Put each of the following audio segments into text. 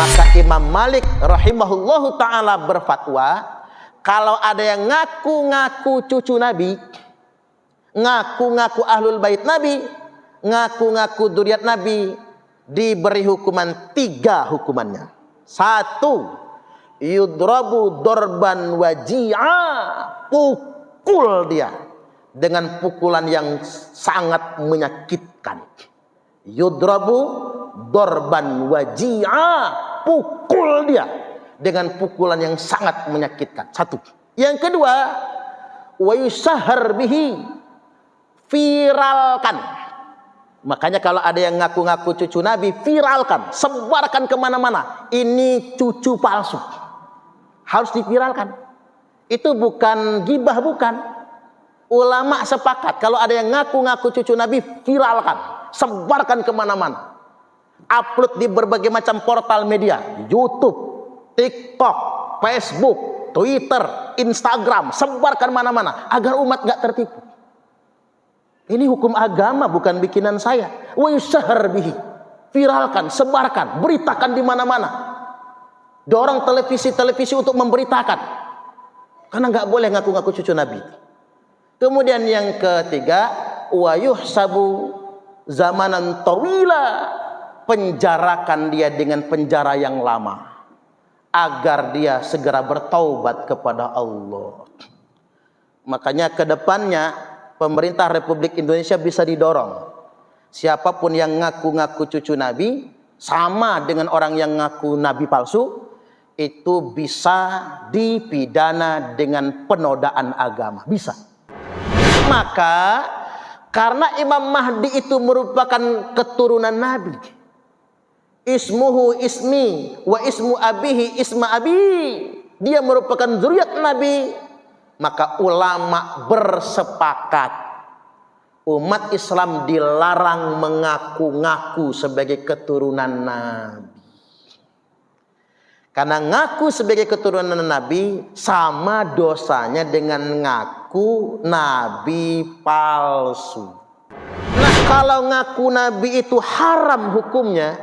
Maka Imam Malik rahimahullahu ta'ala berfatwa, kalau ada yang ngaku-ngaku cucu Nabi, ngaku-ngaku ahlul bait Nabi, ngaku-ngaku dzurriyyat Nabi, diberi hukuman 3 hukumannya. 1, yudrabu dorban waji'a, pukul dia dengan pukulan yang sangat menyakitkan. Yudrabu dorban waji'a, pukul dia dengan pukulan yang sangat menyakitkan. 1. Yang kedua, wa yusahhar bihi, viralkan. Makanya kalau ada yang ngaku-ngaku cucu Nabi, viralkan, sebarkan kemana-mana. Ini cucu palsu, harus diviralkan. Itu bukan gibah, bukan. Ulama sepakat kalau ada yang ngaku-ngaku cucu Nabi, viralkan, sebarkan kemana-mana. Upload di berbagai macam portal media, YouTube, TikTok, Facebook, Twitter, Instagram, sebarkan mana-mana agar umat gak tertipu. Ini hukum agama, bukan bikinan saya. Wa yusahhar bihi, viralkan, sebarkan, beritakan di mana-mana. Dorong televisi-televisi untuk memberitakan, karena nggak boleh ngaku-ngaku cucu Nabi. Kemudian yang ketiga, wa yuhsabu zamanan tawila, penjarakan dia dengan penjara yang lama agar dia segera bertaubat kepada Allah. Makanya ke depannya pemerintah Republik Indonesia bisa didorong, siapapun yang ngaku-ngaku cucu Nabi sama dengan orang yang ngaku Nabi palsu, itu bisa dipidana dengan penodaan agama, bisa. Maka karena Imam Mahdi itu merupakan keturunan Nabi, ismuhu ismi wa ismu abihi isma abi, dia merupakan zuriat Nabi, maka ulama bersepakat umat Islam dilarang mengaku-ngaku sebagai keturunan Nabi. Karena ngaku sebagai keturunan Nabi sama dosanya dengan ngaku Nabi palsu. Nah, kalau ngaku Nabi itu haram hukumnya,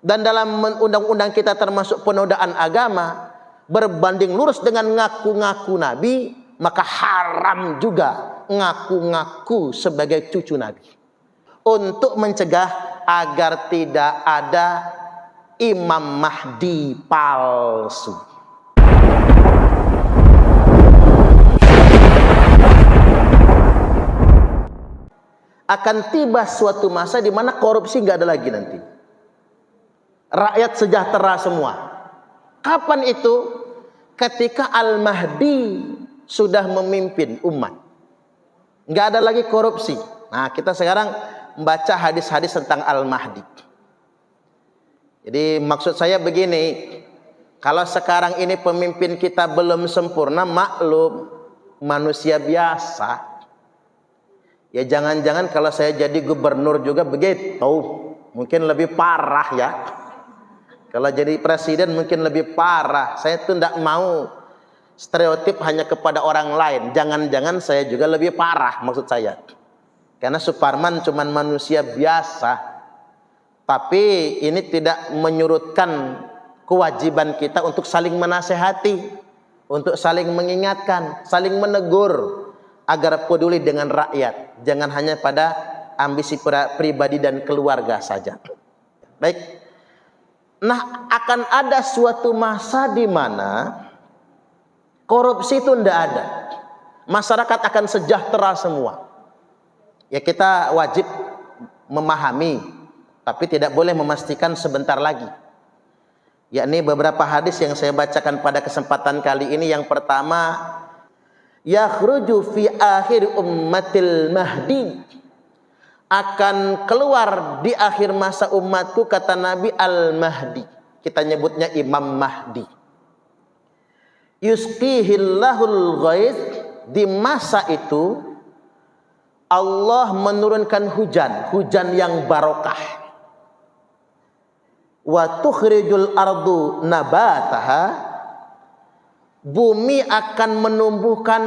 dan dalam undang-undang kita termasuk penodaan agama, berbanding lurus dengan ngaku-ngaku Nabi, maka haram juga ngaku-ngaku sebagai cucu Nabi. Untuk mencegah agar tidak ada Imam Mahdi palsu. Akan tiba suatu masa di mana korupsi nggak ada lagi nanti. Rakyat sejahtera semua. Kapan itu? Ketika Al-Mahdi sudah memimpin umat. Nggak ada lagi korupsi. Nah, kita sekarang membaca hadis-hadis tentang Al-Mahdi. Jadi maksud saya begini, kalau sekarang ini pemimpin kita belum sempurna, maklum, manusia biasa. Ya jangan-jangan kalau saya jadi gubernur juga begitu, mungkin lebih parah ya. Kalau jadi presiden mungkin lebih parah. Saya tuh tidak mau stereotip hanya kepada orang lain. Jangan-jangan saya juga lebih parah maksud saya. Karena Suparman cuma manusia biasa. Tapi ini tidak menyurutkan kewajiban kita untuk saling menasehati, untuk saling mengingatkan, saling menegur agar peduli dengan rakyat. Jangan hanya pada ambisi pribadi dan keluarga saja. Baik. Nah, akan ada suatu masa di mana korupsi itu tidak ada. Masyarakat akan sejahtera semua. Ya, kita wajib memahami, tapi tidak boleh memastikan sebentar lagi. Yakni beberapa hadis yang saya bacakan pada kesempatan kali ini. Yang pertama, yakhruju fi akhir ummatil mahdi, akan keluar di akhir masa umatku, kata Nabi, Al-Mahdi. Kita nyebutnya Imam Mahdi. Yusqihillahul ghaith, di masa itu Allah menurunkan hujan yang barokah. Wa tukhrijul ardu nabataha, bumi akan menumbuhkan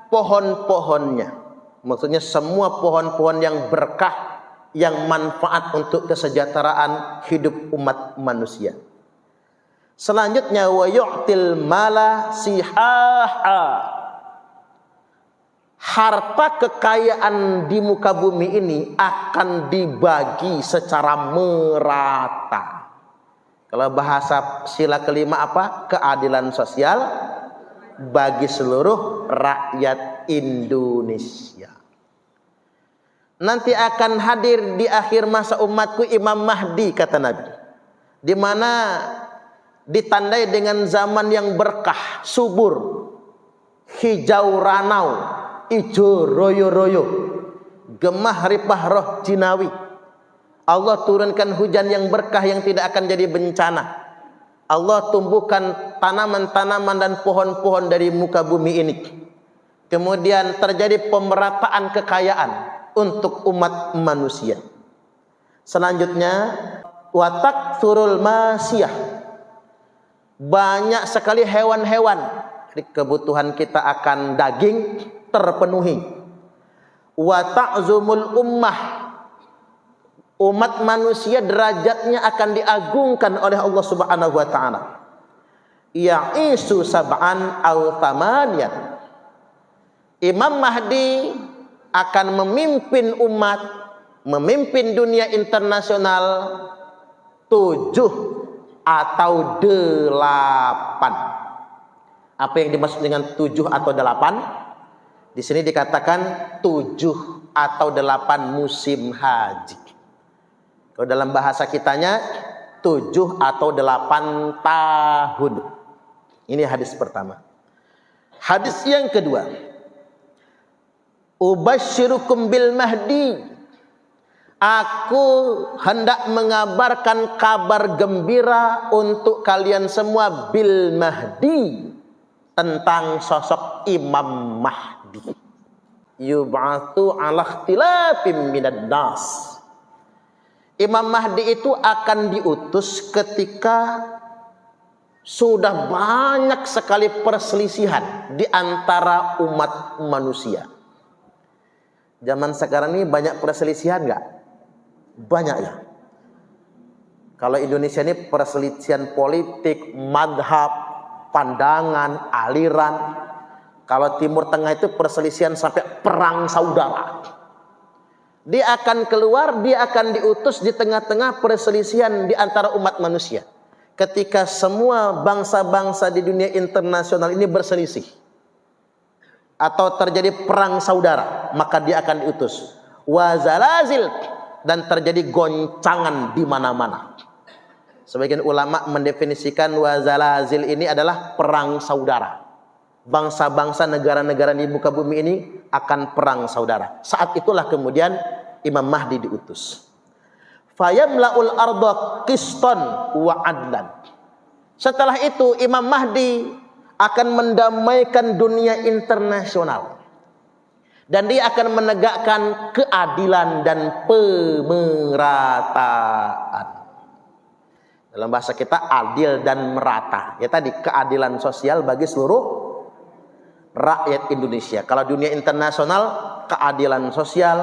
pohon-pohonnya. Maksudnya semua pohon-pohon yang berkah, yang manfaat untuk kesejahteraan hidup umat manusia. Selanjutnya wa yu'til mala sihaha. Harta kekayaan di muka bumi ini akan dibagi secara merata. Kalau bahasa sila kelima apa? Keadilan sosial bagi seluruh rakyat Indonesia. Nanti akan hadir di akhir masa umatku Imam Mahdi, kata Nabi, di mana ditandai dengan zaman yang berkah, subur, hijau ranau, ijo royo-royo, gemah ripah roh jinawi. Allah turunkan hujan yang berkah yang tidak akan jadi bencana. Allah tumbuhkan tanaman-tanaman dan pohon-pohon dari muka bumi ini. Kemudian terjadi pemerataan kekayaan untuk umat manusia. Selanjutnya watak surul masiyah. Banyak sekali hewan-hewan. Kebutuhan kita akan daging terpenuhi. Wa ta'zumul ummah. Umat manusia derajatnya akan diagungkan oleh Allah Subhanahu wa taala. Ya'isu sab'an aw thamaniyan. Imam Mahdi akan memimpin umat, memimpin dunia internasional 7 atau 8. Apa yang dimaksud dengan 7 atau 8? Di sini dikatakan 7 atau 8 musim haji. Kalau dalam bahasa kitanya 7 atau 8 tahun. Ini hadis pertama. Hadis yang kedua. Ubasyirukum bil mahdi. Aku hendak mengabarkan kabar gembira untuk kalian semua bil mahdi, tentang sosok Imam Mahdi. Yub'atsu 'ala ikhtilafin minad nas. Imam Mahdi itu akan diutus ketika sudah banyak sekali perselisihan di antara umat manusia. Zaman sekarang ini banyak perselisihan enggak? Banyak ya. Kalau Indonesia ini perselisihan politik, madhab, pandangan, aliran. Kalau Timur Tengah itu perselisihan sampai perang saudara. Dia akan keluar, dia akan diutus di tengah-tengah perselisihan di antara umat manusia. Ketika semua bangsa-bangsa di dunia internasional ini berselisih atau terjadi perang saudara, maka dia akan diutus. Wazalazil, dan terjadi goncangan di mana-mana. Sebagian ulama mendefinisikan wazalazil ini adalah perang saudara. Bangsa-bangsa, negara-negara di muka bumi ini akan perang saudara. Saat itulah kemudian Imam Mahdi diutus. Fayamla'ul arda qistan wa adlan. Setelah itu Imam Mahdi akan mendamaikan dunia internasional. Dan dia akan menegakkan keadilan dan pemerataan. Dalam bahasa kita adil dan merata. Ya tadi, keadilan sosial bagi seluruh rakyat Indonesia. Kalau dunia internasional, keadilan sosial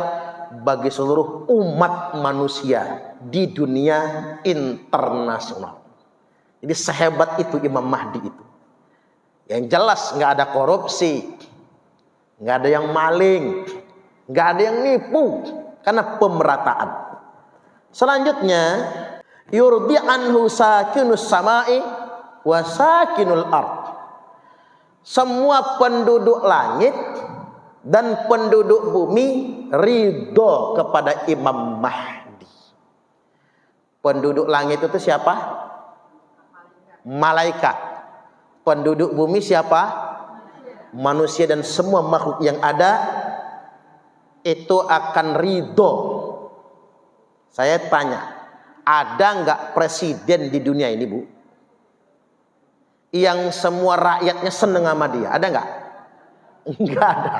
bagi seluruh umat manusia di dunia internasional. Jadi sehebat itu Imam Mahdi itu. Yang jelas nggak ada korupsi, nggak ada yang maling, nggak ada yang nipu, karena pemerataan. Selanjutnya, yurdi anhu sakinus samai wa sakinul ard. Semua penduduk langit dan penduduk bumi ridho kepada Imam Mahdi. Penduduk langit itu siapa? Malaikat. Penduduk bumi siapa? Manusia dan semua makhluk yang ada itu akan ridho. Saya tanya, ada nggak presiden di dunia ini, Bu, yang semua rakyatnya seneng sama dia? Ada nggak? Nggak ada.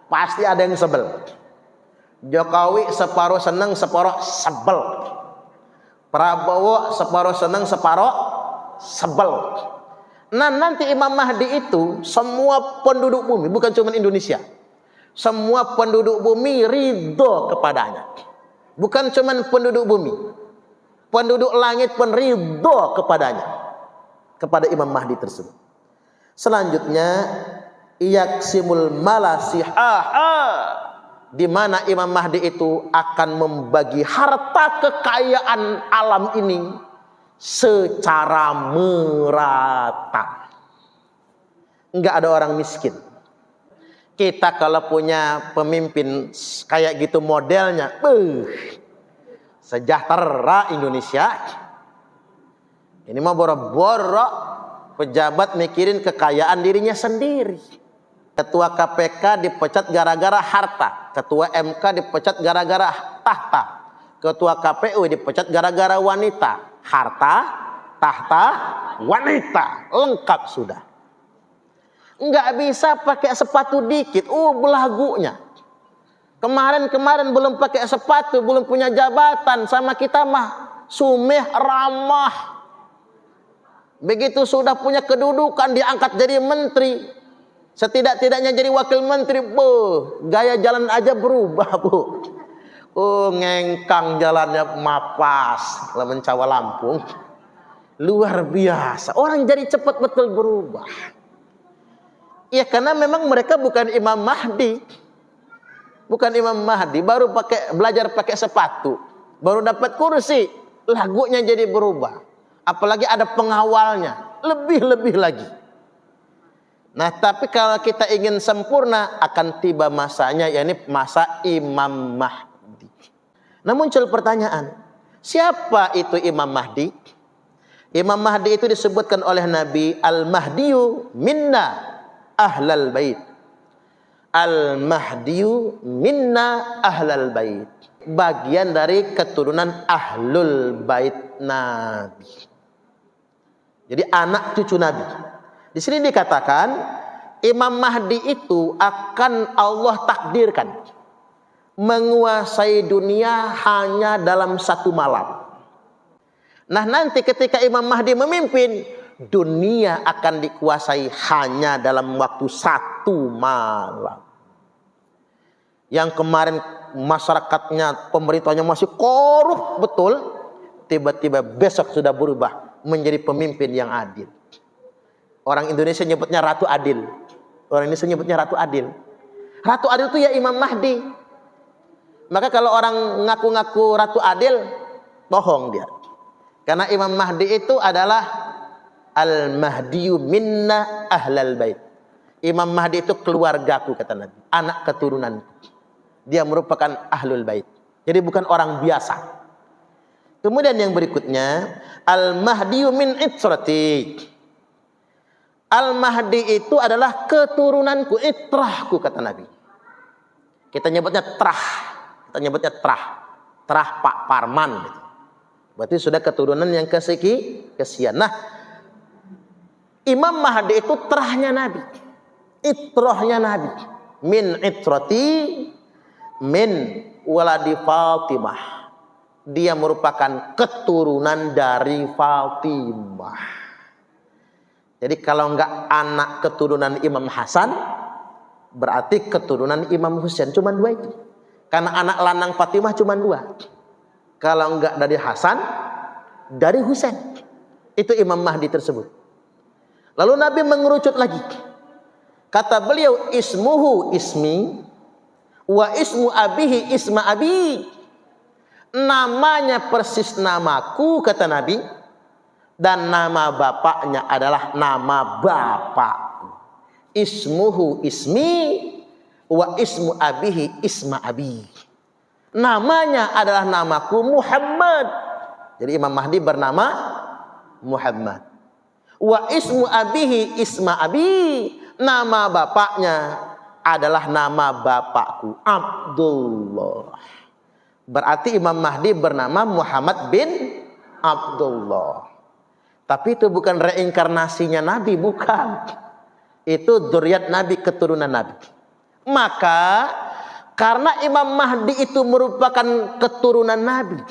Pasti ada yang sebel. Jokowi separuh seneng, separuh sebel. Prabowo separuh seneng, separuh sebel. Nah, nanti Imam Mahdi itu semua penduduk bumi, bukan cuma Indonesia, semua penduduk bumi ridho kepadanya. Bukan cuma penduduk bumi, penduduk langit pun ridho kepadanya. kepada Imam Mahdi tersebut. Selanjutnya yaksimul malasihaha, di mana Imam Mahdi itu akan membagi harta kekayaan alam ini secara merata. Enggak ada orang miskin. Kita kalau punya pemimpin kayak gitu modelnya, sejahtera Indonesia. Ini mah boro-boro pejabat mikirin kekayaan dirinya sendiri. Ketua KPK dipecat gara-gara harta, ketua MK dipecat gara-gara tahta, ketua KPU dipecat gara-gara wanita. Harta, tahta, wanita, lengkap sudah. Enggak bisa pakai sepatu dikit, belagunya. Kemarin belum pakai sepatu, belum punya jabatan, sama kita mah sumeh ramah. Begitu sudah punya kedudukan, diangkat jadi menteri, setidak-tidaknya jadi wakil menteri, gaya jalan aja berubah, Bu. Ngengkang jalannya mapas, mencawa Lampung. Luar biasa, orang jadi cepat betul berubah. Ya karena memang mereka bukan Imam Mahdi. Bukan Imam Mahdi, baru belajar pakai sepatu, baru dapat kursi, lagunya jadi berubah. Apalagi ada pengawalnya, lebih-lebih lagi. Nah, tapi kalau kita ingin sempurna, akan tiba masanya, yakni masa Imam Mahdi. Nah, muncul pertanyaan, siapa itu Imam Mahdi? Imam Mahdi itu disebutkan oleh Nabi, Al-Mahdiyu minna ahlal bait. Al-Mahdiyu minna ahlal bait. Bagian dari keturunan ahlul bait Nabi. Jadi anak cucu Nabi. Di sini dikatakan Imam Mahdi itu akan Allah takdirkan menguasai dunia hanya dalam satu malam. Nah, nanti ketika Imam Mahdi memimpin, dunia akan dikuasai hanya dalam waktu satu malam. Yang kemarin masyarakatnya, pemerintahnya masih korup betul, tiba-tiba besok sudah berubah menjadi pemimpin yang adil. Orang Indonesia nyebutnya Ratu Adil. Orang Indonesia nyebutnya Ratu Adil. Ratu Adil itu ya Imam Mahdi. Maka kalau orang ngaku-ngaku Ratu Adil, bohong dia. Karena Imam Mahdi itu adalah Al-Mahdiyu minna ahlal bait. Imam Mahdi itu keluargaku, kata Nabi, anak keturunanku. Dia merupakan ahlul bait. Jadi bukan orang biasa. Kemudian yang berikutnya, Al-Mahdiyu min itrati. Al-Mahdi itu adalah keturunanku, itrahku, kata Nabi. Kita nyebutnya trah. Kita nyebutnya trah. Trah Pak Parman gitu. Berarti sudah keturunan yang kesekian. Nah, Imam Mahdi itu terahnya Nabi, itrahnya Nabi. Min itrati, min waladi Fatimah. Dia merupakan keturunan dari Fatimah. Jadi kalau enggak anak keturunan Imam Hasan, berarti keturunan Imam Husain. Cuma dua itu. Karena anak lanang Fatimah cuma dua. Kalau enggak dari Hasan, dari Husain. Itu Imam Mahdi tersebut. Lalu Nabi mengerucut lagi. Kata beliau, ismuhu ismi, wa ismu abihi isma abi. Namanya persis namaku, kata Nabi, dan nama bapaknya adalah nama bapakku. Ismuhu ismi, wa ismu abihi isma abi. Namanya adalah namaku Muhammad. Jadi Imam Mahdi bernama Muhammad. Wa ismu abihi isma abi. Nama bapaknya adalah nama bapakku, Abdullah. Berarti Imam Mahdi bernama Muhammad bin Abdullah. Tapi itu bukan reinkarnasinya Nabi, bukan. Itu dzurriyyat Nabi, keturunan Nabi. Maka karena Imam Mahdi itu merupakan keturunan Nabi,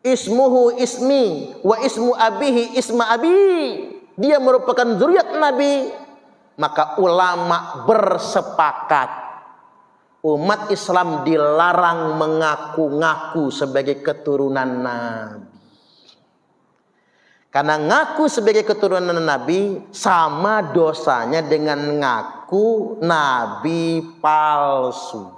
ismuhu ismi wa ismu abihi isma abi, dia merupakan dzurriyyat Nabi, maka ulama bersepakat umat Islam dilarang mengaku-ngaku sebagai keturunan Nabi. Karena ngaku sebagai keturunan Nabi sama dosanya dengan ngaku Nabi palsu.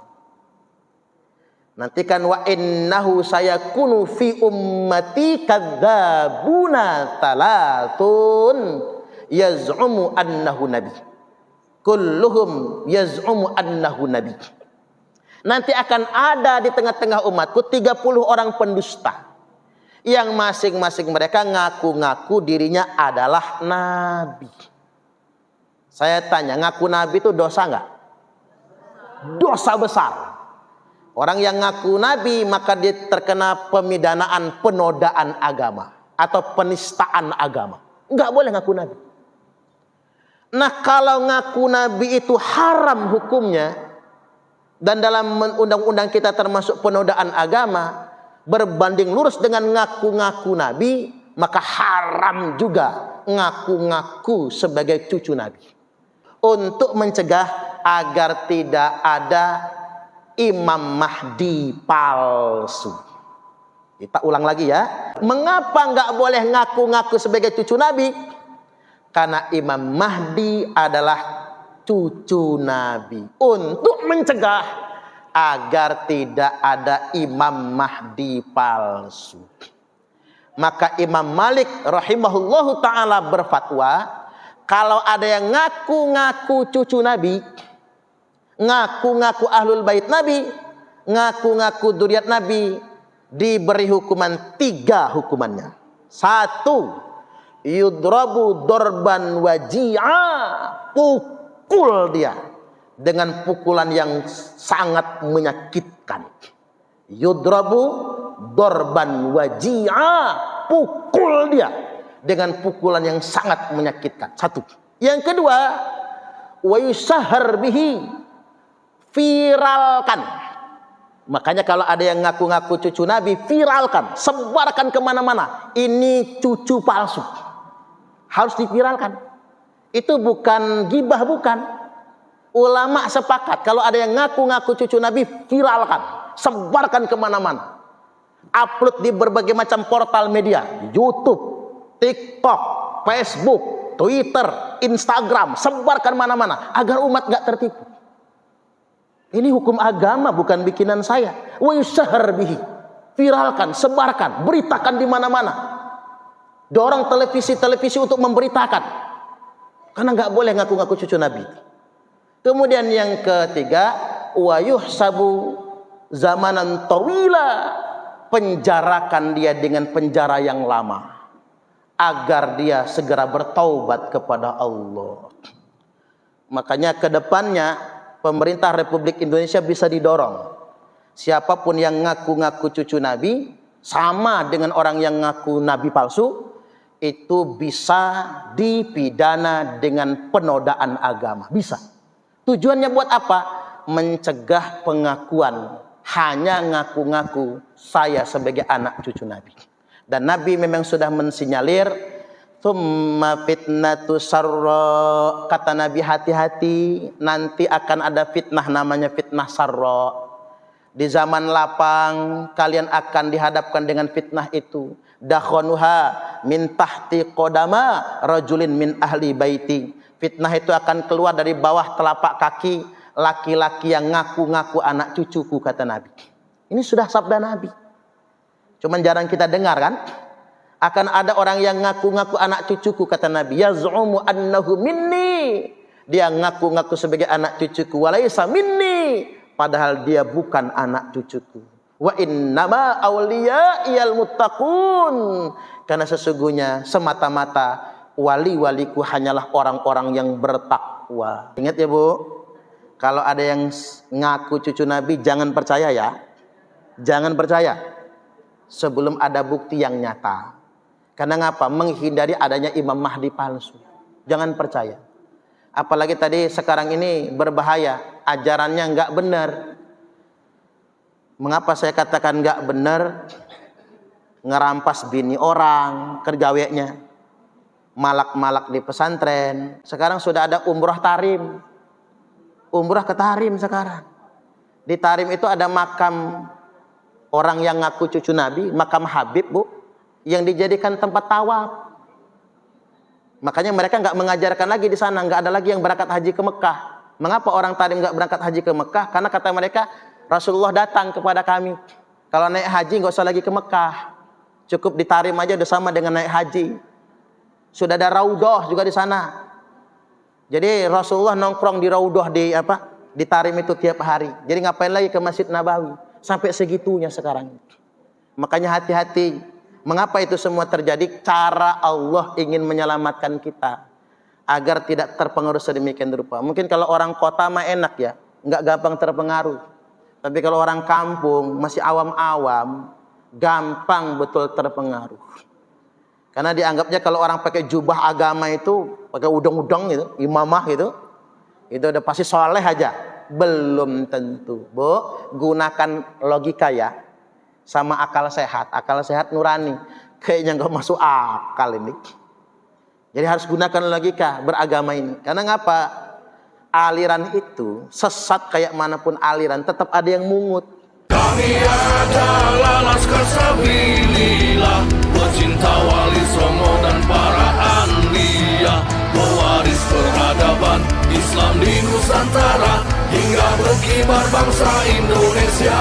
Nanti kan wa innahu sayakunu fi ummati kadzabuna talatun yaz'umu annahu nabi. Kulluhum yaz'umu annahu nabi. Nanti akan ada di tengah-tengah umatku 30 orang pendusta yang masing-masing mereka ngaku-ngaku dirinya adalah nabi. Saya tanya, ngaku nabi itu dosa enggak? Dosa besar. Orang yang ngaku nabi maka dia terkena pemidanaan penodaan agama atau penistaan agama. Enggak boleh ngaku nabi. Nah, kalau ngaku nabi itu haram hukumnya, dan dalam undang-undang kita termasuk penodaan agama, berbanding lurus dengan ngaku-ngaku nabi, maka haram juga ngaku-ngaku sebagai cucu nabi. Untuk mencegah agar tidak ada Imam Mahdi palsu. Kita ulang lagi ya. Mengapa nggak boleh ngaku-ngaku sebagai cucu Nabi? Karena Imam Mahdi adalah cucu Nabi. Untuk mencegah agar tidak ada Imam Mahdi palsu. Maka Imam Malik rahimahullahu ta'ala berfatwa, kalau ada yang ngaku-ngaku cucu Nabi, ngaku-ngaku ahlul bait Nabi, ngaku-ngaku dzurriat Nabi, diberi hukuman 3 hukumannya. 1, yudrabu dorban waji'a, pukul dia dengan pukulan yang sangat menyakitkan. Yudrabu dorban waji'a, pukul dia dengan pukulan yang sangat menyakitkan. 1. Yang kedua, wa yusahhar bihi, viralkan. Makanya kalau ada yang ngaku-ngaku cucu Nabi, viralkan, sebarkan kemana-mana. Ini cucu palsu, harus diviralkan. Itu bukan gibah, bukan. Ulama sepakat kalau ada yang ngaku-ngaku cucu Nabi, viralkan, sebarkan kemana-mana. Upload di berbagai macam portal media, YouTube, TikTok, Facebook, Twitter, Instagram, sebarkan mana-mana agar umat gak tertipu. Ini hukum agama, bukan bikinan saya. Wa yusahhar bihi, viralkan, sebarkan, beritakan di mana-mana. Dorong televisi-televisi untuk memberitakan. Karena nggak boleh ngaku-ngaku cucu Nabi. Kemudian yang ketiga, wa yuhsabu zamanan tawila, penjarakan dia dengan penjara yang lama agar dia segera bertaubat kepada Allah. Makanya ke depannya pemerintah Republik Indonesia bisa didorong, siapapun yang ngaku-ngaku cucu Nabi sama dengan orang yang ngaku Nabi palsu, itu bisa dipidana dengan penodaan agama. Bisa. Tujuannya buat apa? Mencegah pengakuan hanya ngaku-ngaku saya sebagai anak cucu Nabi. Dan Nabi memang sudah mensinyalir, tsumma fitnatu sarra, kata Nabi, hati-hati, nanti akan ada fitnah namanya fitnah sarra. Di zaman lapang kalian akan dihadapkan dengan fitnah itu. Dakhanuha min tahti qodama rajulin min ahli baiti. Fitnah itu akan keluar dari bawah telapak kaki laki-laki yang ngaku-ngaku anak cucuku, kata Nabi. Ini sudah sabda Nabi. Cuman jarang kita dengar kan? Akan ada orang yang ngaku-ngaku anak cucuku, kata Nabi. Yaz'umu annahu minni. Dia ngaku-ngaku sebagai anak cucuku. Walaysa minni. Padahal dia bukan anak cucuku. Wa innama awliya'iyal muttaqun. Karena sesungguhnya semata-mata wali-waliku hanyalah orang-orang yang bertakwa. Ingat ya Bu, kalau ada yang ngaku cucu Nabi, jangan percaya ya. Jangan percaya sebelum ada bukti yang nyata. Karena ngapa? Menghindari adanya Imam Mahdi palsu. Jangan percaya. Apalagi tadi sekarang ini berbahaya, ajarannya nggak benar. Mengapa saya katakan nggak benar? Ngerampas bini orang, kerjaweknya, malak-malak di pesantren. Sekarang sudah ada umroh tarim, umroh ke tarim sekarang. Di tarim itu ada makam orang yang ngaku cucu Nabi, makam Habib Bu, yang dijadikan tempat tawaf. Makanya mereka nggak mengajarkan lagi di sana, nggak ada lagi yang berangkat haji ke Mekah. Mengapa orang Tarim nggak berangkat haji ke Mekah? Karena kata mereka, Rasulullah datang kepada kami. Kalau naik haji nggak usah lagi ke Mekah, cukup di Tarim aja udah sama dengan naik haji. Sudah ada Raudhah juga di sana. Jadi Rasulullah nongkrong di Raudhah di Tarim itu tiap hari. Jadi ngapain lagi ke Masjid Nabawi? Sampai segitunya sekarang. Makanya hati-hati. Mengapa itu semua terjadi? Cara Allah ingin menyelamatkan kita agar tidak terpengaruh sedemikian rupa. Mungkin kalau orang kota mah enak ya, nggak gampang terpengaruh. Tapi kalau orang kampung masih awam-awam, gampang betul terpengaruh. Karena dianggapnya kalau orang pakai jubah agama itu, pakai udang-udang gitu, imamah gitu, itu udah pasti soleh aja. Belum tentu, Bu. Gunakan logika ya. Sama akal sehat nurani. Kayaknya nggak masuk akal ini. Jadi harus gunakan logika beragama ini. Karena ngapa? Aliran itu sesat kayak manapun aliran, tetap ada yang mungut. Kami adalah Laskar Sabilillah, pecinta Wali Songo dan para anbiya, pewaris peradaban Islam di Nusantara hingga berkibar bangsa Indonesia.